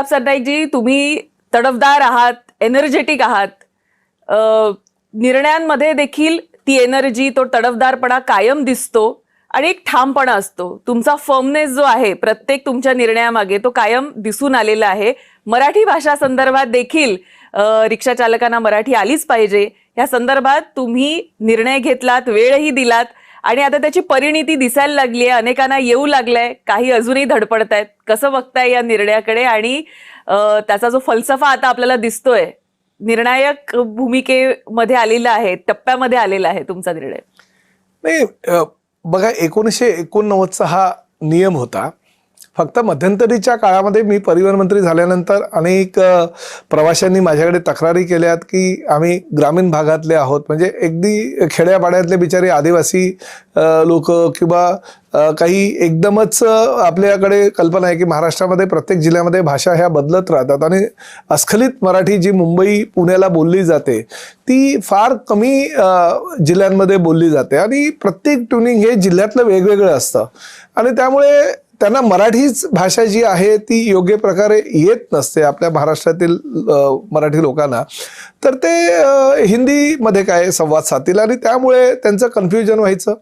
सरनाईकजी, तुम्ही तडफदार आहात, एनर्जेटिक आहात. निर्णयांमध्ये देखील ती एनर्जी, तो तडफदारपणा कायम दिसतो आणि एक ठामपणा असतो. तुमचा फर्मनेस जो आहे प्रत्येक तुमच्या निर्णयामागे, तो कायम दिसून आलेला आहे. मराठी भाषा संदर्भात देखील रिक्षा चालकांना मराठी आलीच पाहिजे या संदर्भात तुम्ही निर्णय घेतलात, वेळही दिलात आणि आता त्याची परिणिती दिसायला लागली आहे. अनेकांना येऊ लागलंय, काही अजूनही धडपडतायत. कसं बघताय या निर्णयाकडे आणि त्याचा जो फलसफा आता आपल्याला दिसतोय, निर्णायक भूमिकेमध्ये आलेला आहे, टप्प्यामध्ये आलेला आहे तुमचा निर्णय? नाही, बघा 1989चा हा नियम होता. फक्त मध्यंतरीच्या काळामध्ये मी परिवहन मंत्री झाल्यानंतर अनेक प्रवाशांनी माझ्याकडे तक्रारी केल्यात की आम्ही ग्रामीण भागातले आहोत, म्हणजे अगदी खेड्यापाड्यातले बिचारे आदिवासी लोक किंवा काही एकदमच आपल्याकडे कल्पना आहे की महाराष्ट्रामध्ये प्रत्येक जिल्ह्यामध्ये भाषा ह्या बदलत राहतात आणि अस्खलित मराठी जी मुंबई पुण्याला बोलली जाते ती फार कमी जिल्ह्यांमध्ये बोलली जाते आणि प्रत्येक ट्युनिंग हे जिल्ह्यातलं वेगवेगळं असतं आणि त्यामुळे त्यांना मराठीच भाषा जी आहे ती योग्य प्रकारे येत नसते आपल्या महाराष्ट्रातील मराठी लोकांना. तर ते हिंदीमध्ये काय संवाद साधतील आणि त्यामुळे त्यांचं कन्फ्युजन व्हायचं.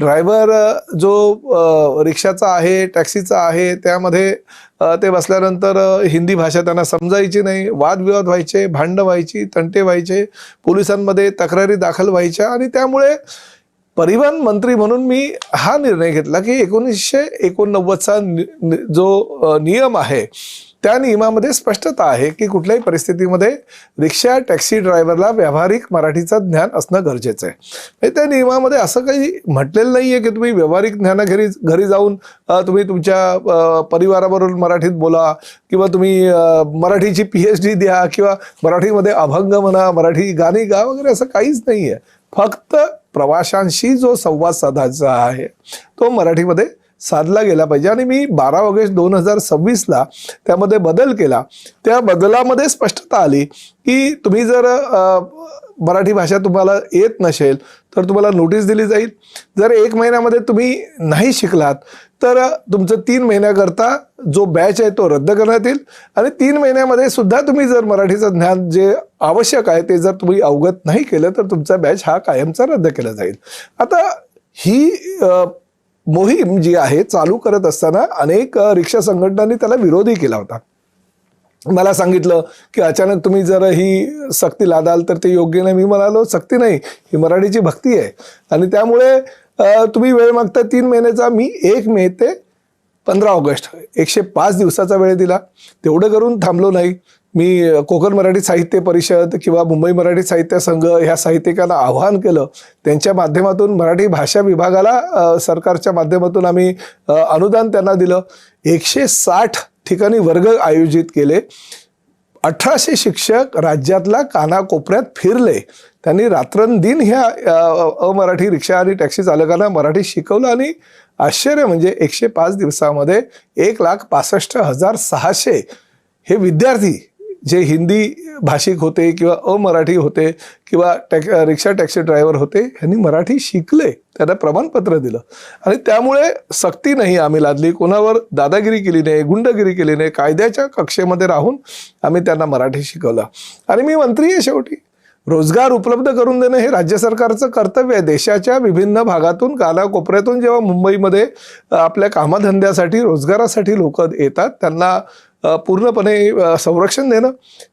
ड्रायव्हर जो रिक्षाचा आहे, टॅक्सीचा आहे, त्यामध्ये ते बसल्यानंतर हिंदी भाषा त्यांना समजायची नाही. वादविवाद व्हायचे, भांडणं व्हायची, तंटे व्हायचे, पोलिसांमध्ये तक्रारी दाखल व्हायच्या आणि त्यामुळे परिवहन मंत्री म्हणून मी हा निर्णय घेतला की 1989चा जो नियम आहे त्या नियमामध्ये स्पष्टता आहे की कुठल्याही परिस्थितीमध्ये रिक्षा टॅक्सी ड्रायव्हरला व्यावहारिक मराठीचं ज्ञान असणं गरजेचं आहे. त्या नियमामध्ये असं काही म्हटलेलं नाही आहे की तुम्ही व्यावहारिक घरी जाऊन तुम्ही तुमच्या परिवाराबरोबर मराठीत बोला किंवा तुम्ही मराठीची PhD द्या किंवा मराठीमध्ये अभंग म्हणा, मराठी गाणी गा वगैरे, असं काहीच नाही आहे. फक्त प्रवाशांशी जो संवाद साधायचा आहे तो मराठीमध्ये साधला गेला पाहिजे आणि मी 12 ऑगस्ट 2026ला त्यामध्ये बदल केला. त्या बदलामध्ये स्पष्टता आली की तुम्ही जर मराठी भाषा तुम्हाला येत नसेल तर तुम्हाला नोटीस दिली जाईल. जर 1 महिन्यामध्ये तुम्ही नाही शिकलात तर तुमचं 3 महिन्याकरता जो बॅच आहे तो रद्द करण्यात येईल आणि 3 महिन्यामध्ये सुद्धा तुम्ही जर मराठीचं ज्ञान जे आवश्यक आहे ते जर तुम्ही अवगत नाही केलं तर तुमचा बॅच हा कायमचा रद्द केला जाईल. आता ही मोहीम जी आहे चालू करत असताना अनेक रिक्षा संघटनांनी त्याला विरोधही केला होता. मला सांगितलं की अचानक तुम्ही जर ही सक्ती लादाल तर ते योग्य नाही. मी म्हणालो सक्ती नाही, ही मराठीची भक्ती आहे आणि त्यामुळे तुम्ही वेळ मागता 3 महिन्याचा. मी 1 मे ते 15 ऑगस्ट 105 दिवसाचा वेळ दिला. तेवढं करून थांबलो नाही. मी कोकण मराठी साहित्य परिषद किंवा मुंबई मराठी साहित्य संघ ह्या साहित्यिकांना आवाहन केलं. त्यांच्या माध्यमातून मराठी भाषा विभागाला सरकारच्या माध्यमातून आम्ही अनुदान त्यांना दिलं. 160 ठिकाणी वर्ग आयोजित केले. 1800 शिक्षक राज्यातल्या कानाकोपऱ्यात फिरले. त्यांनी रात्रंदिन ह्या अमराठी रिक्षा आणि टॅक्सी चालकांना मराठी शिकवलं आणि आश्चर्य म्हणजे 105 दिवसामध्ये 1,65,600 हे विद्यार्थी जे हिंदी भाषिक होते किंवा अमराठी होते किंवा रिक्षा टॅक्सी ड्रायव्हर होते यांनी मराठी शिकले. त्यांना प्रमाणपत्र दिलं आणि त्यामुळे सक्ती नाही आम्ही लादली, कोणावर दादागिरी केली नाही, गुंडगिरी केली नाही. कायद्याच्या कक्षेमध्ये राहून आम्ही त्यांना मराठी शिकवलं आणि मी मंत्री आहे. शेवटी रोजगार उपलब्ध करून देणं हे राज्य सरकारचं कर्तव्य आहे. देशाच्या विभिन्न भागातून कानाकोपऱ्यातून जेव्हा मुंबईमध्ये आपल्या कामधंद्यासाठी रोजगारासाठी लोक येतात त्यांना पूर्णपणे संरक्षण देणं,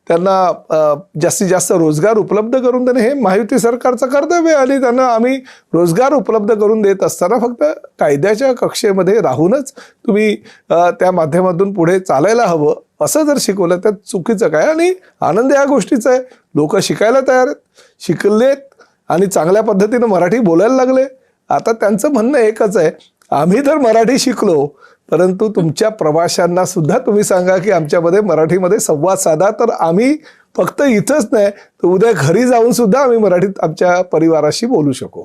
त्यांना जास्तीत जास्त रोजगार उपलब्ध करून देणं हे महायुती सरकारचं कर्तव्य आहे आणि त्यांना आम्ही रोजगार उपलब्ध करून देत असताना फक्त कायद्याच्या कक्षेमध्ये राहूनच तुम्ही त्या माध्यमातून पुढे चालायला हवं असं जर शिकवलं तर चुकीचं काय. आणि आनंद या गोष्टीचा आहे, लोक शिकायला तयार आहेत, शिकलेत आणि चांगल्या पद्धतीनं मराठी बोलायला लागले. आता त्यांचं म्हणणं एकच आहे, आम्ही तर मराठी शिकलो परंतु तुमच्या प्रवाशांना सुद्धा तुम्ही सांगा की आमच्यामध्ये मराठीमध्ये संवाद साधा, तर आम्ही फक्त इथंच नाही तर उद्या घरी जाऊन सुद्धा आम्ही मराठीत आमच्या परिवाराशी बोलू शकू.